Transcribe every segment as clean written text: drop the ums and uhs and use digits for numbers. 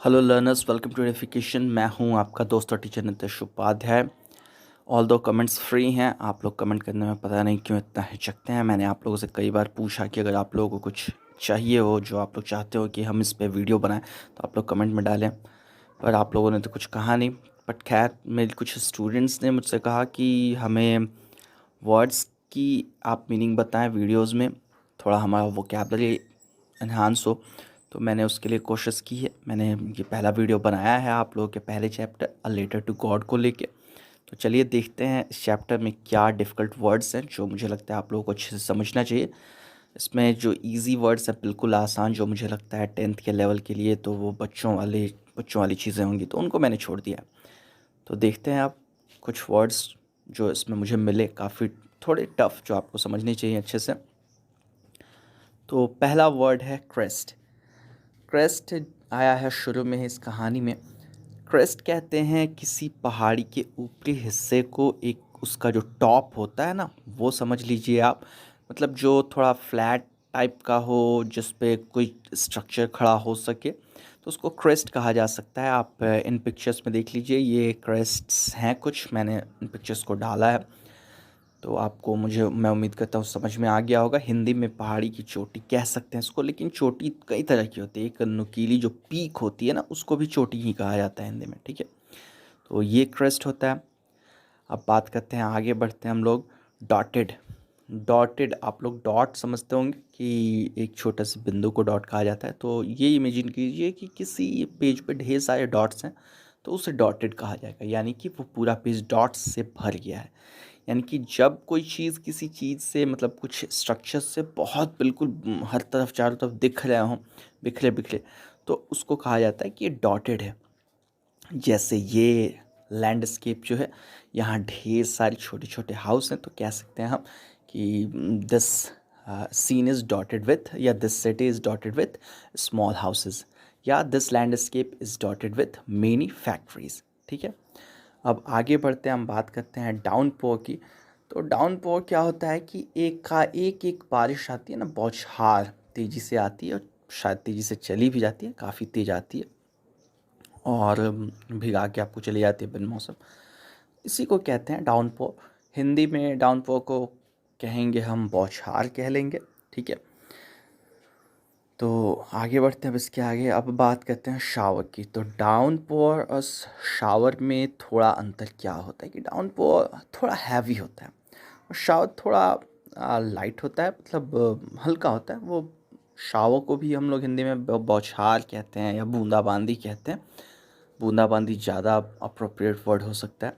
Hello learners, welcome to Edification. मैं हूं आपका दोस्त और टीचर नितेश उपाध्याय। ऑल दो कमेंट्स फ्री हैं। आप लोग कमेंट करने में पता नहीं क्यों इतना हिचकते हैं। मैंने आप लोगों से कई बार पूछा कि अगर आप लोगों को कुछ चाहिए हो, जो आप लोग चाहते हो कि हम इस पे वीडियो बनाएं, तो आप लोग कमेंट में डालें। पर आप लोगों ने तो कुछ कहा नहीं। बट खैर, मेरे कुछ स्टूडेंट्स ने मुझसे कहा कि हमें वर्ड्स की आप मीनिंग बताएं वीडियोज़ में, थोड़ा हमारा वोकेबलरी इन्हांस हो। तो मैंने उसके लिए कोशिश की है। मैंने ये पहला वीडियो बनाया है आप लोगों के पहले chapter a letter to God को लेके। तो चलिए देखते हैं इस चैप्टर में क्या डिफ़िकल्ट वर्ड्स हैं जो मुझे लगता है आप लोगों को अच्छे से समझना चाहिए। इसमें जो इजी वर्ड्स हैं बिल्कुल आसान, जो मुझे लगता है 10th के लेवल के लिए तो वो बच्चों वाली चीज़ें होंगी, तो उनको मैंने छोड़ दिया है। तो देखते हैं आप कुछ वर्ड्स जो इसमें मुझे मिले, काफ़ी थोड़े टफ, जो आपको समझने चाहिए अच्छे से। तो पहला वर्ड है क्रेस्ट। क्रेस्ट आया है शुरू में इस कहानी में। क्रेस्ट कहते हैं किसी पहाड़ी के ऊपरी हिस्से को, एक उसका जो टॉप होता है ना, वो समझ लीजिए आप। मतलब जो थोड़ा फ्लैट टाइप का हो, जिस पे कोई स्ट्रक्चर खड़ा हो सके, तो उसको क्रेस्ट कहा जा सकता है। आप इन पिक्चर्स में देख लीजिए, ये क्रेस्ट्स हैं कुछ, मैंने इन पिक्चर्स को डाला है। तो आपको मैं उम्मीद करता हूँ समझ में आ गया होगा। हिंदी में पहाड़ी की चोटी कह सकते हैं इसको, लेकिन चोटी कई तरह की होती है। एक नुकीली जो पीक होती है ना, उसको भी चोटी ही कहा जाता है हिंदी में, ठीक है। तो ये क्रेस्ट होता है। अब बात करते हैं, आगे बढ़ते हैं हम लोग। डॉटेड। डॉटेड, आप लोग डॉट समझते होंगे कि एक छोटे से बिंदु को डॉट कहा जाता है। तो ये इमेजिन कीजिए कि किसी पेज पे ढेर सारे डॉट्स हैं, तो उसे डॉटेड कहा जाएगा, यानी कि वो पूरा पेज डॉट्स से भर गया है। यानी कि जब कोई चीज़ किसी चीज़ से, मतलब कुछ स्ट्रक्चर से बहुत बिल्कुल हर तरफ चारों तरफ दिख रहे हों, बिखरे बिखरे, तो उसको कहा जाता है कि ये डॉटेड है। जैसे ये लैंडस्केप जो है, यहाँ ढेर सारे छोटे छोटे हाउस हैं, तो कह सकते हैं हम कि this scene is dotted with, या this city is dotted with small houses, या this landscape is dotted with many factories. ठीक है। अब आगे बढ़ते हैं, हम बात करते हैं डाउनपोर की। तो डाउनपोर क्या होता है कि एक बारिश आती है ना, बौछार तेज़ी से आती है, और शायद तेज़ी से चली भी जाती है, काफ़ी तेज़ आती है, और भिगा के आपको चली जाती है बिन मौसम। इसी को कहते हैं डाउनपोर। हिंदी में डाउनपोर को कहेंगे हम बौछार कह लेंगे, ठीक है। तो आगे बढ़ते हैं अब इसके आगे। अब बात करते हैं शावर की। तो डाउनपोर और शावर में थोड़ा अंतर क्या होता है कि डाउनपोर थोड़ा हैवी होता है, और शावर थोड़ा लाइट होता है, मतलब हल्का होता है। वो शावर को भी हम लोग हिंदी में बौछार कहते हैं या बूंदाबांदी कहते हैं। बूंदाबांदी ज़्यादा अप्रोप्रिएट वर्ड हो सकता है,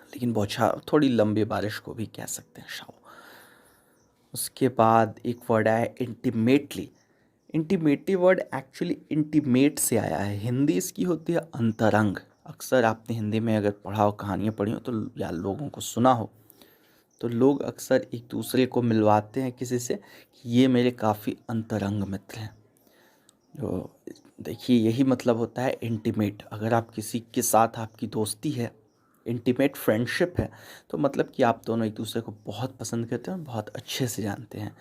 लेकिन बौछार थोड़ी लंबी बारिश को भी कह सकते हैं शावर। उसके बाद एक वर्ड आया intimately. Intimately word actually intimate से आया है। हिंदी इसकी होती है अंतरंग। अक्सर आपने हिंदी में अगर पढ़ा हो, कहानियाँ पढ़ी हो, तो या लोगों को सुना हो, तो लोग अक्सर एक दूसरे को मिलवाते हैं किसी से कि ये मेरे काफ़ी अंतरंग मित्र हैं। जो देखिए, यही मतलब होता है इंटीमेट। अगर आप किसी के साथ आपकी दोस्ती है, इंटीमेट फ्रेंडशिप है, तो मतलब कि आप दोनों एक दूसरे को बहुत पसंद करते हैं और बहुत अच्छे से जानते हैं।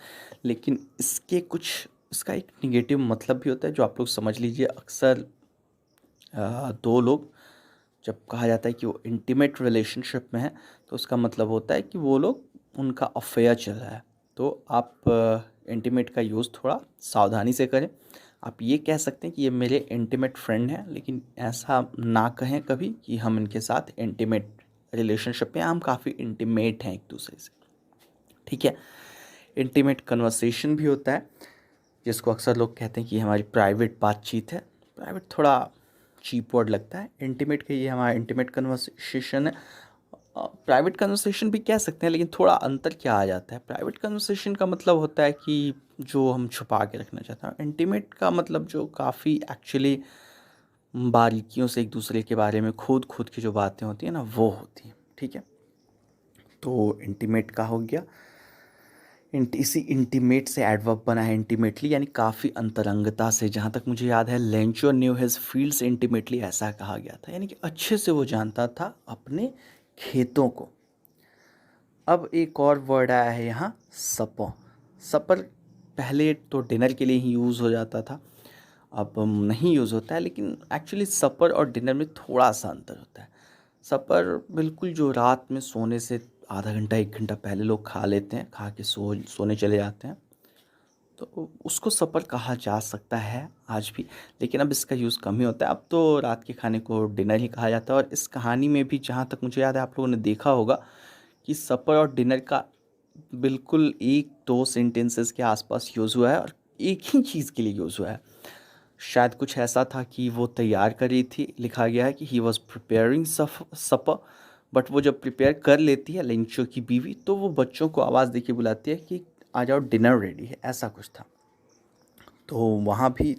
लेकिन इसका एक निगेटिव मतलब भी होता है, जो आप लोग समझ लीजिए। अक्सर दो लोग, जब कहा जाता है कि वो इंटीमेट रिलेशनशिप में है, तो उसका मतलब होता है कि वो लोग, उनका अफेयर चल रहा है। तो आप इंटीमेट का यूज़ थोड़ा सावधानी से करें। आप ये कह सकते हैं कि ये मेरे इंटीमेट फ्रेंड हैं, लेकिन ऐसा ना कहें कभी कि हम इनके साथ इंटीमेट रिलेशनशिप में, हम काफ़ी इंटीमेट हैं एक दूसरे से, ठीक है। इंटीमेट कन्वर्सेशन भी होता है, जिसको अक्सर लोग कहते हैं कि हमारी प्राइवेट बातचीत है। प्राइवेट थोड़ा चीप वर्ड लगता है। इंटीमेट का ये हमारा इंटीमेट कन्वर्सेशन है। प्राइवेट कन्वर्सेशन भी कह सकते हैं, लेकिन थोड़ा अंतर क्या आ जाता है। प्राइवेट कन्वर्सेशन का मतलब होता है कि जो हम छुपा के रखना चाहते हैं। इंटीमेट का मतलब जो काफ़ी एक्चुअली बारीकियों से एक दूसरे के बारे में खुद खुद की जो बातें होती हैं ना, वो होती हैं, ठीक है। तो इंटीमेट का हो गया। इसी इंटीमेट से एडवर्ब बना है इंटीमेटली, यानी काफ़ी अंतरंगता से। जहाँ तक मुझे याद है, Lencho new his fields intimately, ऐसा कहा गया था, यानी कि अच्छे से वो जानता था अपने खेतों को। अब एक और वर्ड आया है यहाँ, सपर। सपर पहले तो डिनर के लिए ही यूज़ हो जाता था, अब नहीं यूज़ होता है, लेकिन एक्चुअली सपर और डिनर में थोड़ा सा अंतर होता है। सपर बिल्कुल जो रात में सोने से आधा घंटा 1 घंटा पहले लोग खा लेते हैं, खा के सोने चले जाते हैं, तो उसको सपर कहा जा सकता है आज भी। लेकिन अब इसका यूज़ कम ही होता है, अब तो रात के खाने को डिनर ही कहा जाता है। और इस कहानी में भी जहाँ तक मुझे याद है, आप लोगों ने देखा होगा कि सपर और डिनर का बिल्कुल 1-2 सेंटेंसेस के आसपास यूज़ हुआ है और एक ही चीज़ के लिए यूज़ हुआ है। शायद कुछ ऐसा था कि वो तैयार कर रही थी, लिखा गया है कि he was preparing supper, but वो जब प्रिपेयर कर लेती है लेंचो की बीवी, तो वो बच्चों को आवाज़ दे के बुलाती है कि आ जाओ डिनर रेडी है, ऐसा कुछ था। तो वहाँ भी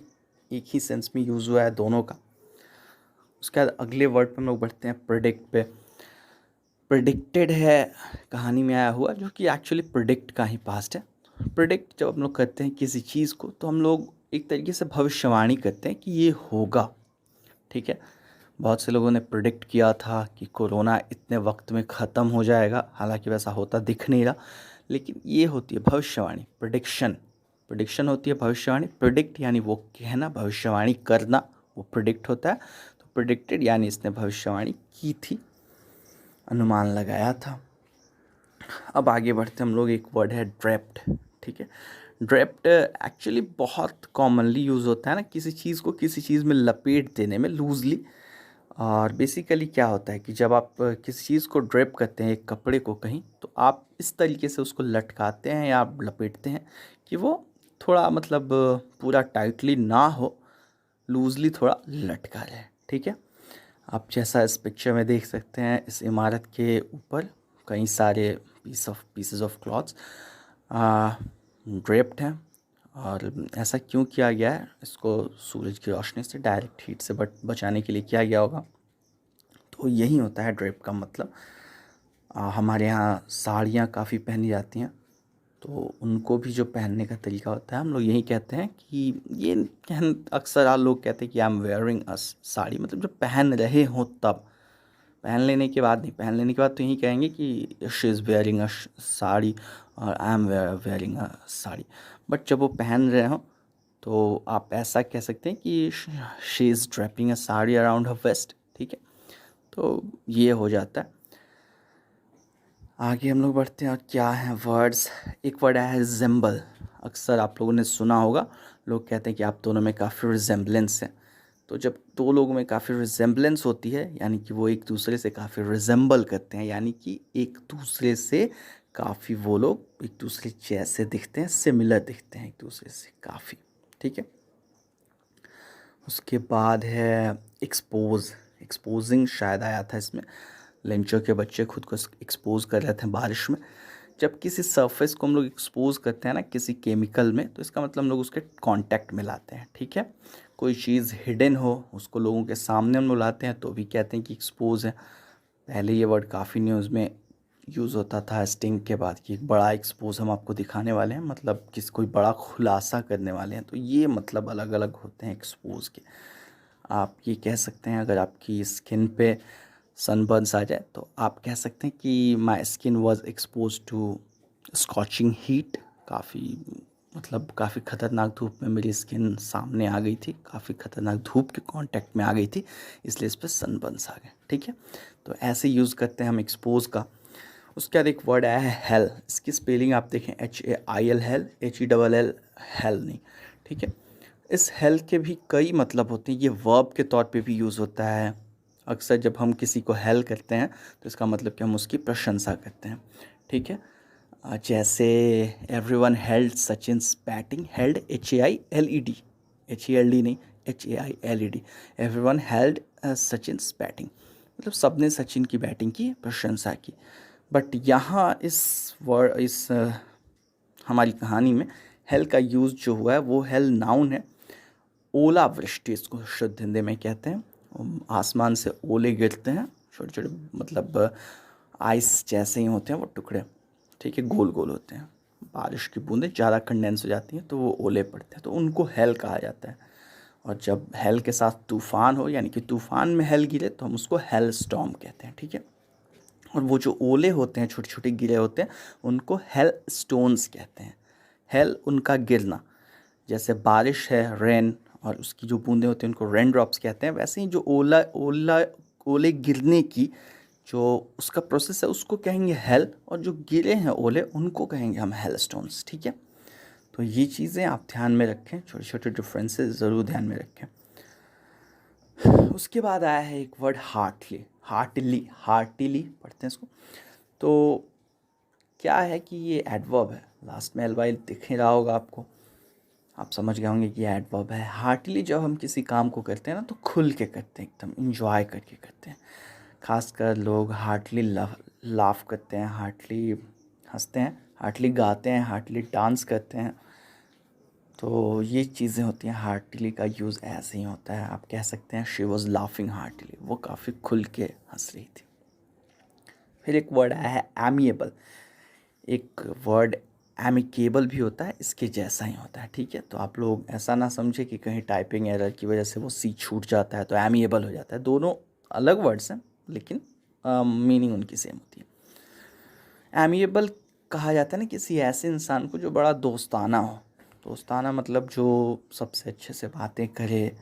एक ही सेंस में यूज़ हुआ है दोनों का। उसके बाद अगले वर्ड पे हम लोग बढ़ते हैं प्रेडिक्ट पे। प्रेडिक्टेड है कहानी में आया हुआ, जो कि एक्चुअली प्रेडिक्ट का ही पास्ट है। प्रेडिक्ट जब हम लोग करते हैं किसी चीज़ को, तो हम लोग एक तरीके से भविष्यवाणी करते हैं कि ये होगा, ठीक है। बहुत से लोगों ने प्रेडिक्ट किया था कि कोरोना इतने वक्त में ख़त्म हो जाएगा, हालांकि वैसा होता दिख नहीं रहा, लेकिन ये होती है भविष्यवाणी, प्रेडिक्शन। प्रेडिक्शन होती है भविष्यवाणी। प्रेडिक्ट यानी वो कहना, भविष्यवाणी करना, वो प्रेडिक्ट होता है। तो प्रेडिक्टेड यानी इसने भविष्यवाणी की थी, अनुमान लगाया था। अब आगे बढ़ते हम लोग, एक वर्ड है ड्रेप्ट, ठीक है। ड्रेप्ट एक्चुअली बहुत कॉमनली यूज़ होता है ना, किसी चीज़ को किसी चीज़ में लपेट देने में, लूजली। और बेसिकली क्या होता है कि जब आप किसी चीज़ को ड्रेप करते हैं, एक कपड़े को कहीं, तो आप इस तरीके से उसको लटकाते हैं या आप लपेटते हैं कि वो थोड़ा मतलब पूरा टाइटली ना हो, लूजली थोड़ा लटका रहे, ठीक है। आप जैसा इस पिक्चर में देख सकते हैं, इस इमारत के ऊपर कई सारे पीसेस ऑफ क्लॉथ्स ड्रेप्ड हैं। और ऐसा क्यों किया गया है, इसको सूरज की रोशनी से, डायरेक्ट हीट से बचाने के लिए किया गया होगा। तो यही होता है ड्रेप का मतलब। हमारे यहाँ साड़ियाँ काफ़ी पहनी जाती हैं, तो उनको भी जो पहनने का तरीका होता है, हम लोग यही कहते हैं कि ये अक्सर लोग कहते हैं कि I am wearing a sari, मतलब जब पहन रहे हों तब। पहन लेने के बाद नहीं, पहन लेने के बाद तो यही कहेंगे कि she is wearing a sari और I am wearing a sari. But जब वो पहन रहे हों, तो आप ऐसा कह सकते हैं कि she is draping a sari around her waist, ठीक है। तो ये हो जाता है। आगे हम लोग बढ़ते हैं, और क्या है वर्ड्स। एक वर्ड है रिजेंबल। अक्सर आप लोगों ने सुना होगा, लोग कहते हैं कि आप दोनों में काफ़ी रिजेंबलेंस है। तो जब दो लोगों में काफ़ी रिजेंबलेंस होती है, यानी कि वो एक दूसरे से काफ़ी रिजेंबल करते हैं, यानी कि एक दूसरे से काफ़ी, वो लोग एक दूसरे जैसे दिखते हैं, सिमिलर दिखते हैं एक दूसरे से काफ़ी, ठीक है। उसके बाद है एक्सपोज। एक्सपोजिंग शायद आया था इसमें। लेंचर के बच्चे खुद को एक्सपोज कर रहे थे बारिश में। जब किसी सरफेस को हम लोग एक्सपोज करते हैं ना किसी केमिकल में, तो इसका मतलब हम लोग उसके कांटेक्ट में लाते हैं, ठीक है। कोई चीज़ हिडन हो, उसको लोगों के सामने हम लोग लाते हैं, तो भी कहते हैं कि एक्सपोज है। पहले ये वर्ड काफ़ी न्यूज़ में यूज़ होता था स्टिंग के बाद, कि एक बड़ा एक्सपोज हम आपको दिखाने वाले हैं, मतलब कोई बड़ा खुलासा करने वाले हैं। तो ये मतलब अलग अलग होते हैं एक्सपोज के। आप ये कह सकते हैं, अगर आपकी स्किन पे सनबर्न्स आ जाए, तो आप कह सकते हैं कि my skin was expose to scorching heat. काफ़ी मतलब काफ़ी ख़तरनाक धूप में मेरी स्किन सामने आ गई थी, काफ़ी ख़तरनाक धूप के कांटेक्ट में आ गई थी, इसलिए इस पर सनबर्न्स आ गए, ठीक है। तो ऐसे यूज़ करते हैं हम एक्सपोज का। उसके बाद एक वर्ड आया है हेल। इसकी स्पेलिंग आप देखें, HAIL हेल, HELL हेल नहीं, ठीक है। इस हेल के भी कई मतलब होते हैं। ये वर्ब के तौर पे भी यूज़ होता है। अक्सर जब हम किसी को हेल करते हैं, तो इसका मतलब कि हम उसकी प्रशंसा करते हैं, ठीक है। जैसे everyone held Sachin's batting, held HAILED, HELD नहीं, HAILED। Everyone held Sachin's batting, मतलब सबने सचिन की बैटिंग की प्रशंसा की। बट यहाँ हमारी कहानी में हेल का यूज़ जो हुआ है, वो हेल नाउन है। ओलावृष्टि इसको शुद्ध हिंदी में कहते हैं। आसमान से ओले गिरते हैं, छोटे छोटे, मतलब आइस जैसे ही होते हैं वो टुकड़े, ठीक है, गोल गोल होते हैं। बारिश की बूंदें ज़्यादा कंडेंस हो जाती हैं, तो वो ओले पड़ते हैं, तो उनको हेल कहा जाता है। और जब हेल के साथ तूफ़ान हो, यानी कि तूफ़ान में हेल गिरे, तो हम उसको हेल स्टॉर्म कहते हैं, ठीक है। और वो जो ओले होते हैं, छोटे छोटे गिरे होते हैं, उनको हेल स्टोन्स कहते हैं। हेल उनका गिरना, जैसे बारिश है रेन, और उसकी जो बूंदें होती हैं उनको रेन ड्रॉप्स कहते हैं। वैसे ही जो ओले गिरने की जो उसका प्रोसेस है उसको कहेंगे हेल, और जो गिरे हैं ओले उनको कहेंगे हम हेल स्टोन्स। ठीक है, तो ये चीज़ें आप ध्यान में रखें, छोटे छोटे डिफरेंसेस ज़रूर ध्यान में रखें। उसके बाद आया है एक वर्ड हार्टली। हार्टिली पढ़ते हैं इसको। तो क्या है कि ये एडवर्ब है, लास्ट में एल दिख ही रहा होगा आपको, आप समझ गए होंगे कि ये एडवर्ब है। हार्टली जब हम किसी काम को करते हैं ना तो खुल के करते हैं, एकदम इंजॉय करके करते हैं। खासकर लोग हार्टली लाफ करते हैं, हार्टली हंसते हैं, हार्टली गाते हैं, हार्टली डांस करते हैं। तो ये चीज़ें होती हैं। हार्टली का यूज़ ऐसे ही होता है, आप कह सकते हैं शी वॉज लाफिंग हार्टली, वो काफ़ी खुल के हंस रही थी। फिर एक वर्ड आया है एमिएबल। एक वर्ड एमिकेबल भी होता है, इसके जैसा ही होता है। ठीक है, तो आप लोग ऐसा ना समझे कि कहीं टाइपिंग एरर की वजह से वो सी छूट जाता है तो एमिएबल हो जाता है। दोनों अलग वर्ड्स हैं लेकिन मीनिंग उनकी सेम होती है। एमिएबल कहा जाता है ना किसी ऐसे इंसान को जो बड़ा दोस्ताना हो। दोस्ताना मतलब जो सबसे अच्छे से बातें करे,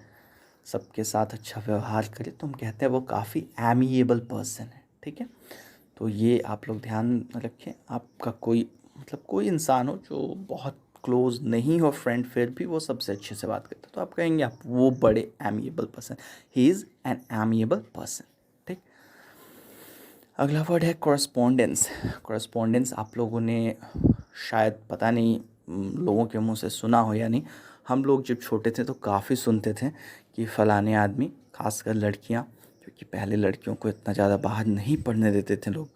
सबके साथ अच्छा व्यवहार करे, तो हम कहते हैं वो काफ़ी एमिएबल पर्सन है। ठीक है, तो ये आप लोग ध्यान में रखें। आपका कोई मतलब कोई इंसान हो जो बहुत क्लोज नहीं हो फ्रेंड, फिर भी वो सबसे अच्छे से बात करता है, तो आप कहेंगे आप वो बड़े amiable person, he is an amiable person. ठीक, अगला वर्ड है कॉरस्पॉन्डेंस। कॉरस्पॉन्डेंस आप लोगों ने शायद पता नहीं लोगों के मुंह से सुना हो या नहीं। हम लोग जब छोटे थे तो काफ़ी सुनते थे कि फ़लाने आदमी, खासकर लड़कियां, क्योंकि पहले लड़कियों को इतना ज़्यादा बाहर नहीं पढ़ने देते थे लोग,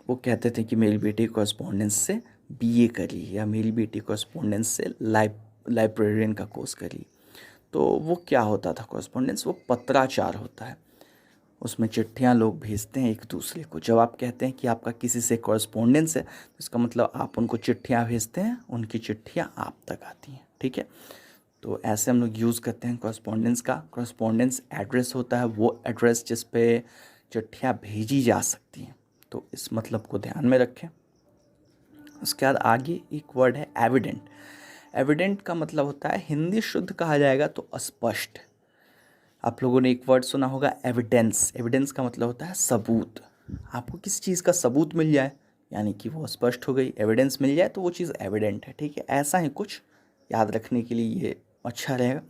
वो कहते थे कि मेरी बेटी कॉरस्पॉन्डेंस से बीए करी, या मेरी बेटी कॉरस्पॉन्डेंस से लाइब्रेरियन का कोर्स करी। तो वो क्या होता था कॉरस्पॉन्डेंस? वो पत्राचार होता है, उसमें चिट्ठियाँ लोग भेजते हैं एक दूसरे को। जब आप कहते हैं कि आपका किसी से कॉरस्पॉन्डेंस है तो इसका मतलब आप उनको चिट्ठियाँ भेजते हैं, उनकी चिट्ठियाँ आप तक आती हैं। ठीक है, तो ऐसे हम लोग यूज़ करते हैं कॉरस्पॉन्डेंस का। कॉरस्पॉन्डेंस एड्रेस होता है, वो एड्रेस जिस पे चिट्ठियाँ भेजी जा सकती हैं, तो इस मतलब को ध्यान में रखें। उसके बाद आगे एक वर्ड है एविडेंट। एविडेंट का मतलब होता है, हिंदी शुद्ध कहा जाएगा तो स्पष्ट। आप लोगों ने एक वर्ड सुना होगा एविडेंस। एविडेंस का मतलब होता है सबूत। आपको किसी चीज़ का सबूत मिल जाए यानी कि वो स्पष्ट हो गई, एविडेंस मिल जाए तो वो चीज़ एविडेंट है। ठीक है, ऐसा ही कुछ याद रखने के लिए ये अच्छा रहेगा।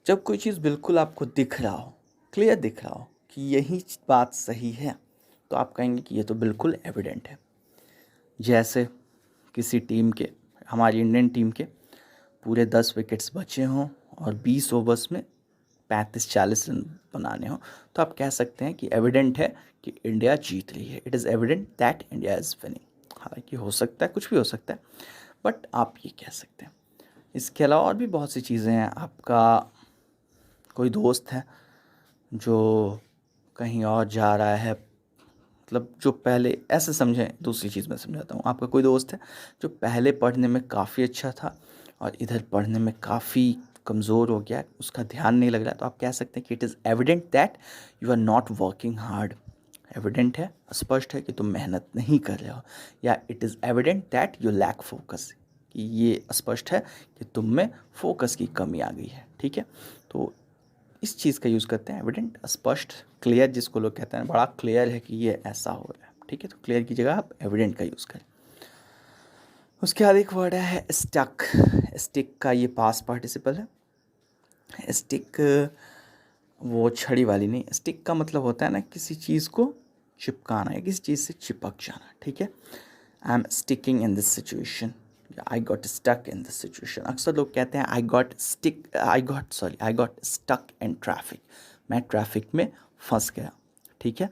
जब कोई चीज़ बिल्कुल आपको दिख रहा हो, क्लियर दिख रहा हो कि यही बात सही है, तो आप कहेंगे कि ये तो बिल्कुल एविडेंट है। जैसे किसी टीम के, हमारी इंडियन टीम के पूरे 10 विकेट्स बचे हों और 20 ओवर्स में 35-40 रन बनाने हों, तो आप कह सकते हैं कि एविडेंट है कि इंडिया जीत रही है। It is evident that India is winning. हालांकि हो सकता है, कुछ भी हो सकता है, बट आप ये कह सकते हैं। इसके अलावा और भी बहुत सी चीज़ें हैं। आपका कोई दोस्त है जो कहीं और जा रहा है, मतलब जो पहले, ऐसे समझें, दूसरी चीज़ मैं समझाता हूँ। आपका कोई दोस्त है जो पहले पढ़ने में काफ़ी अच्छा था और इधर पढ़ने में काफ़ी कमज़ोर हो गया है, उसका ध्यान नहीं लग रहा है, तो आप कह सकते हैं कि it is evident that you are not working hard. Evident है, स्पष्ट है कि तुम मेहनत नहीं कर रहे हो। या it is evident that you lack focus, कि ये स्पष्ट है कि तुम में फोकस की कमी आ गई है। ठीक है, तो इस चीज़ का यूज़ करते हैं एविडेंट, स्पष्ट, क्लियर, जिसको लोग कहते हैं बड़ा क्लियर है कि ये ऐसा हो रहा है। ठीक है, तो क्लियर की जगह आप एविडेंट का यूज़ करें। उसके बाद एक वर्ड है स्टक। स्टिक का ये पास्ट पार्टिसिपल है। स्टिक वो छड़ी वाली नहीं, स्टिक का मतलब होता है ना किसी चीज़ को चिपकाना या किसी चीज़ से चिपक जाना। ठीक है, I am sticking in this situation, I got stuck in this situation. अक्सर लोग कहते हैं I got stuck in traffic, मैं ट्रैफिक में फंस गया। ठीक है,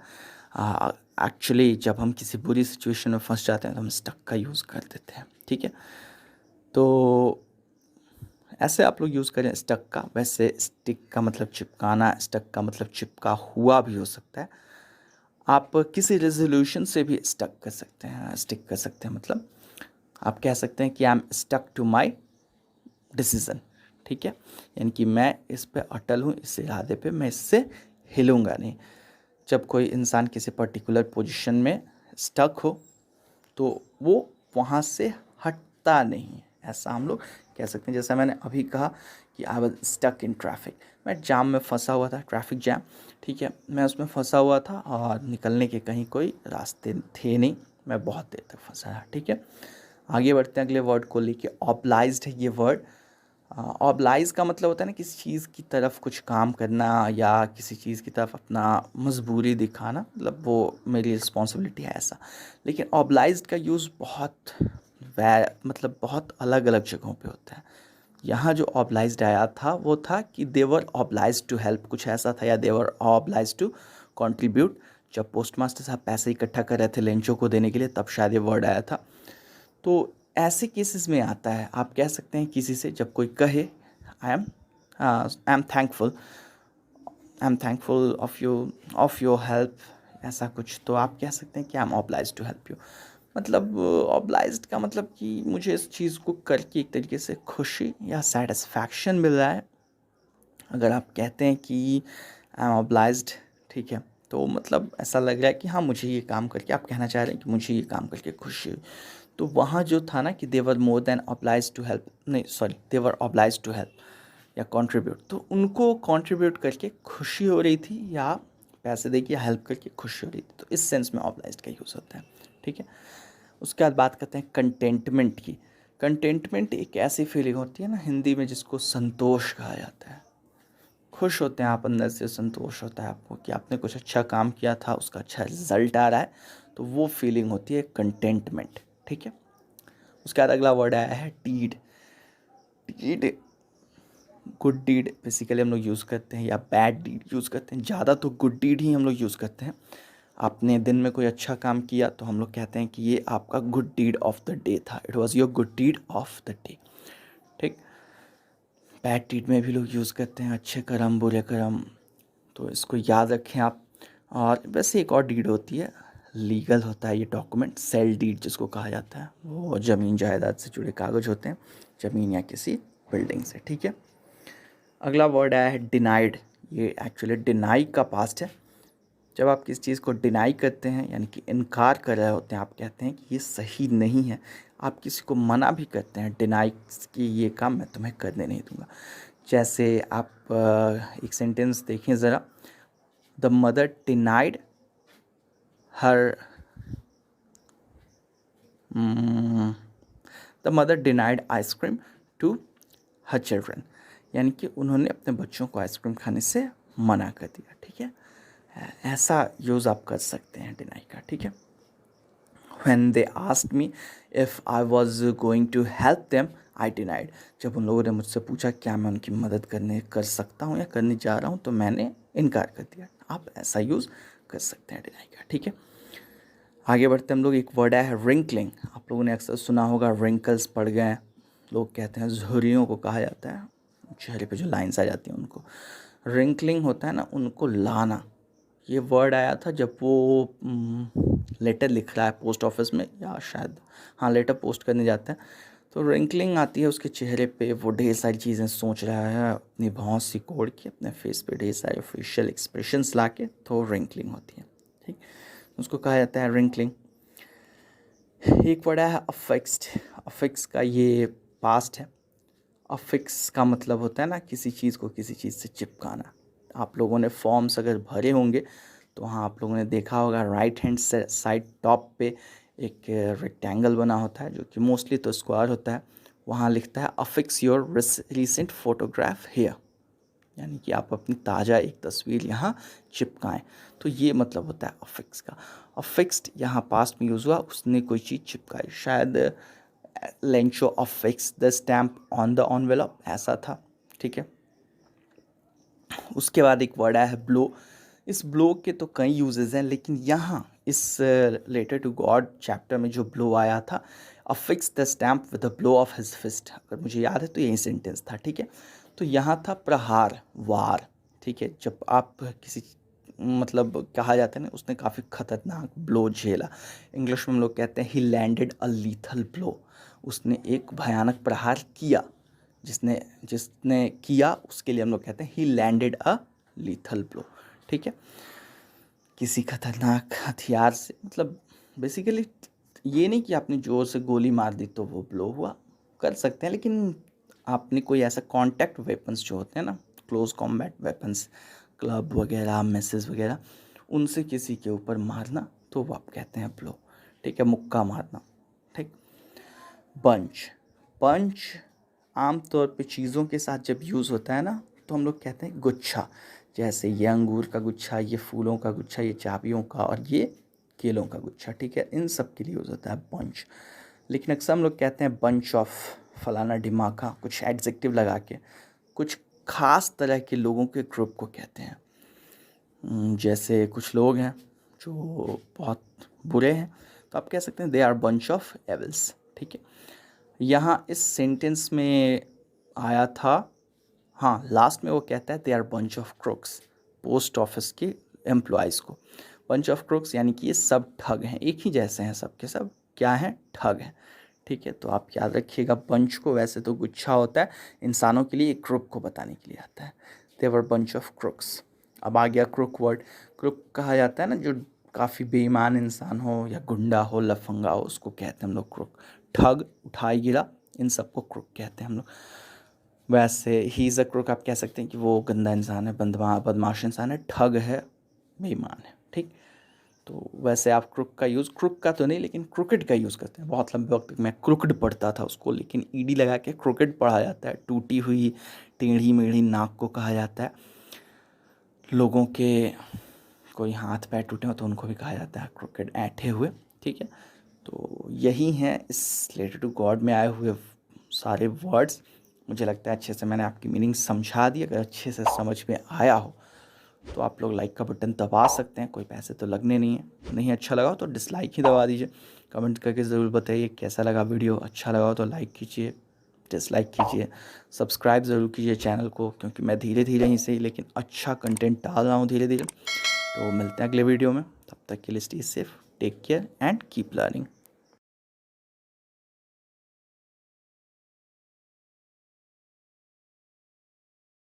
एक्चुअली जब हम किसी बुरी सिचुएशन में फंस जाते हैं तो हम स्टक का यूज़ कर देते हैं। ठीक है, तो ऐसे आप लोग यूज़ करें स्टक का। वैसे स्टिक का मतलब चिपकाना, स्टक का मतलब चिपका हुआ भी हो सकता है। आप किसी रेजोल्यूशन से भी स्टक कर सकते हैं, स्टिक कर सकते हैं, मतलब आप कह सकते हैं कि I am stuck to my decision. ठीक है, यानी कि मैं इस पे अटल हूँ, इस इरादे पे, मैं इससे हिलूँगा नहीं। जब कोई इंसान किसी पर्टिकुलर पोजीशन में स्टक हो तो वो वहाँ से हटता नहीं है, ऐसा हम लोग कह सकते हैं। जैसा मैंने अभी कहा कि I was stuck in traffic, मैं जाम में फंसा हुआ था, ट्रैफिक जैम, ठीक है, मैं उसमें फंसा हुआ था और निकलने के कहीं कोई रास्ते थे नहीं, मैं बहुत देर तक फंसा रहा, ठीक है। आगे बढ़ते हैं अगले वर्ड को लेके, ऑब्लाइज्ड है ये वर्ड। ऑब्लाइज का मतलब होता है ना किसी चीज़ की तरफ कुछ काम करना या किसी चीज़ की तरफ अपना मजबूरी दिखाना, मतलब वो मेरी रिस्पॉन्सिबिलिटी है ऐसा। लेकिन ऑब्लाइज्ड का यूज़ बहुत मतलब बहुत अलग अलग जगहों पे होता है। यहाँ जो ऑब्लाइज्ड आया था वो था कि देवर ऑब्लाइज्ड टू हेल्प, कुछ ऐसा था, या देवर ऑब्लाइज्ड टू कंट्रीब्यूट। जब पोस्ट मास्टर साहब पैसे इकट्ठा कर रहे थे लेंचों को देने के लिए, तब शायद ये वर्ड आया था। तो ऐसे केसेस में आता है, आप कह सकते हैं किसी से जब कोई कहे I am thankful of your help, ऐसा कुछ, तो आप कह सकते हैं कि I am obliged to help you. मतलब ऑब्लाइज्ड का मतलब कि मुझे इस चीज़ को करके एक तरीके से खुशी या सेटिस्फैक्शन मिल रहा है। अगर आप कहते हैं कि आई एम ऑब्लाइज्ड, ठीक है, तो मतलब ऐसा लग रहा है कि हाँ मुझे ये काम करके, आप कहना चाह रहे हैं कि मुझे ये काम करके खुशी हुई। तो वहाँ जो था ना कि they were more than oblige to help, नहीं sorry, they were oblige to help या कंट्रीब्यूट, तो उनको कंट्रीब्यूट करके खुशी हो रही थी या पैसे दे के हेल्प करके खुशी हो रही थी, तो इस सेंस में ऑब्लाइज्ड का यूज़ होता है, ठीक है। उसके बाद बात करते हैं कंटेंटमेंट की। कंटेंटमेंट एक ऐसी फीलिंग होती है ना हिंदी में जिसको संतोष कहा जाता है। खुश होते हैं आप, अंदर से संतोष होता है आपको कि आपने कुछ अच्छा काम किया था, उसका अच्छा रिजल्ट आ रहा है, तो वो फीलिंग होती है कंटेंटमेंट, ठीक है। उसके बाद अगला वर्ड आया है deed. Deed good deed basically हम लोग यूज़ करते हैं या बैड डीड यूज़ करते हैं, ज़्यादा तो गुड डीड ही हम लोग यूज़ करते हैं। आपने दिन में कोई अच्छा काम किया तो हम लोग कहते हैं कि ये आपका good deed of the day था, it was your good deed of the day, ठीक। बैड डीड में भी लोग यूज़ करते हैं अच्छे कर्म बुरे कर्म, तो इसको याद रखें आप। और वैसे एक और डीड होती है, लीगल होता है ये डॉक्यूमेंट, सेल डीड जिसको कहा जाता है, वो ज़मीन जायदाद से जुड़े कागज़ होते हैं, ज़मीन या किसी बिल्डिंग से, ठीक है। अगला वर्ड आया है डिनाइड। ये एक्चुअली डिनाई का पास्ट है। जब आप किसी चीज़ को डिनाई करते हैं यानी कि इनकार कर रहे होते हैं, आप कहते हैं कि ये सही नहीं है, आप किसी को मना भी करते हैं डिनाई कि ये काम मैं तुम्हें करने नहीं दूंगा। जैसे आप एक सेंटेंस देखें ज़रा, the mother denied her the mother denied ice cream to her children, यानी कि उन्होंने अपने बच्चों को आइसक्रीम खाने से मना कर दिया, ठीक है। ऐसा यूज़ आप कर सकते हैं डिनाई का, ठीक है। When they asked me if I was going to help them, I denied. जब उन लोगों ने मुझसे पूछा क्या मैं उनकी मदद कर सकता हूँ या करने जा रहा हूँ, तो मैंने इनकार कर दिया। आप ऐसा यूज़ कर सकते हैं डिनाई का, ठीक है। आगे बढ़ते हम लोग, एक वर्ड है रिंकलिंग। आप लोगों ने अक्सर सुना होगा रिंकल्स पड़ गए हैं, लोग कहते हैं झुर्रियों को कहा जाता है, चेहरे पे जो लाइंस आ जाती हैं उनको। रिंकलिंग होता है ना उनको लाना। ये वर्ड आया था जब वो लेटर लिख रहा है पोस्ट ऑफिस में, या शायद हाँ लेटर पोस्ट करने जाता है, तो रिंकलिंग आती है उसके चेहरे पे, वो ढेर सारी चीज़ें सोच रहा है, अपनी भौं सिकोड़ के अपने फेस पे ढेर सारे फेशियल एक्सप्रेशंस ला के, तो रिंकलिंग होती है, ठीक, उसको कहा जाता है रिंकलिंग। एक वर्ड है अफिक्स्ड। अफिक्स का ये पास्ट है। अफिक्स का मतलब होता है ना किसी चीज़ को किसी चीज़ से चिपकाना। आप लोगों ने फॉर्म्स अगर भरे होंगे तो हाँ आप लोगों ने देखा होगा राइट हैंड साइड टॉप पे एक रेक्टेंगल बना होता है जो कि मोस्टली तो स्क्वायर होता है, वहाँ लिखता है affix your recent photograph here, यानी कि आप अपनी ताज़ा एक तस्वीर यहाँ चिपकाएं, तो ये मतलब होता है अफिक्स का। अफिक्स्ड यहाँ पास्ट में यूज़ हुआ, उसने कोई चीज़ चिपकाई, शायद Lencho affix the stamp on the envelope, ऐसा था, ठीक है। उसके बाद एक वर्ड आया है ब्लो। इस ब्लो के तो कई यूजेस हैं, लेकिन यहाँ इस लेटर टू गॉड चैप्टर में जो ब्लो आया था, affix the stamp with the blow of his fist, अगर मुझे याद है तो यही सेंटेंस था, ठीक है। तो यहाँ था प्रहार, वार, ठीक है। जब आप किसी मतलब कहा जाता है ना उसने काफ़ी खतरनाक ब्लो झेला, इंग्लिश में हम लोग कहते हैं ही लैंडेड अ लीथल ब्लो, उसने एक भयानक प्रहार किया, जिसने जिसने किया उसके लिए हम लोग कहते हैं ही लैंडेड अ लीथल ब्लो, ठीक है। किसी खतरनाक हथियार से, मतलब बेसिकली ये नहीं कि आपने जोर से गोली मार दी तो वो ब्लो हुआ, कर सकते हैं, लेकिन आपने कोई ऐसा कॉन्टैक्ट वेपन्स जो होते हैं ना, क्लोज कॉम्बैट वेपन्स, क्लब वगैरह, मेसेज वगैरह, उनसे किसी के ऊपर मारना तो वो आप कहते हैं ब्लो। ठीक है, मुक्का मारना। ठीक। पंच, पंच आमतौर पे चीज़ों के साथ जब यूज़ होता है ना तो हम लोग कहते हैं गुच्छा। जैसे ये अंगूर का गुच्छा, ये फूलों का गुच्छा, ये चाबियों का, और ये केलों का गुच्छा। ठीक है, इन सब के लिए यूज़ होता है पंच। लेकिन अक्सर हम लोग कहते हैं बंच ऑफ फलाना ढिमाका, कुछ एडजेक्टिव लगा के कुछ खास तरह के लोगों के ग्रुप को कहते हैं। जैसे कुछ लोग हैं जो बहुत बुरे हैं तो आप कह सकते हैं they are bunch of evils. ठीक है, यहाँ इस सेंटेंस में आया था, हाँ लास्ट में वो कहता है they are bunch of crooks, post office के एम्प्लॉयज़ को। बंच ऑफ क्रुक्स यानी कि ये सब ठग हैं, एक ही जैसे हैं, सब के सब क्या हैं, ठग हैं। ठीक है, तो आप याद रखिएगा बंच को वैसे तो गुच्छा होता है, इंसानों के लिए एक ग्रुप को बताने के लिए आता है। दे वर बंच ऑफ क्रुक्स। अब आ गया क्रुक वर्ड। क्रुक कहा जाता है ना जो काफ़ी बेईमान इंसान हो या गुंडा हो, लफंगा हो, उसको कहते हैं हम लोग क्रुक। ठग, उठाई गिरा, इन सबको क्रुक कहते हैं हम लोग। वैसे ही इज़ अ क्रुक आप कह सकते हैं कि वो गंदा इंसान है, बदमाश इंसान है, ठग है, बेईमान है। ठीक। तो वैसे आप क्रुक का यूज़, क्रुक का तो नहीं लेकिन क्रुकेड का यूज़ करते हैं। बहुत लंबे वक्त तक मैं क्रुकड पढ़ता था उसको, लेकिन ईडी लगा के क्रुकेड पढ़ा जाता है। टूटी हुई टेढ़ी मेढ़ी नाक को कहा जाता है। लोगों के कोई हाथ पैर टूटे हो तो उनको भी कहा जाता है क्रुकेड, ऐंठे हुए। ठीक है, तो यही हैं इस रिलेटेड टू गॉड में आए हुए सारे वर्ड्स। मुझे लगता है अच्छे से मैंने आपकी मीनिंग समझा दी। अगर अच्छे से समझ में आया हो तो आप लोग लाइक का बटन दबा सकते हैं, कोई पैसे तो लगने नहीं है। नहीं अच्छा लगा हो तो डिसलाइक ही दबा दीजिए। कमेंट करके ज़रूर बताइए कैसा लगा वीडियो। अच्छा लगा हो तो लाइक कीजिए, डिसलाइक कीजिए, सब्सक्राइब ज़रूर कीजिए चैनल को, क्योंकि मैं धीरे धीरे ही सही लेकिन अच्छा कंटेंट डाल रहा हूँ धीरे धीरे। तो मिलते हैं अगले वीडियो में, तब तक के लिए stay safe, take care and keep learning.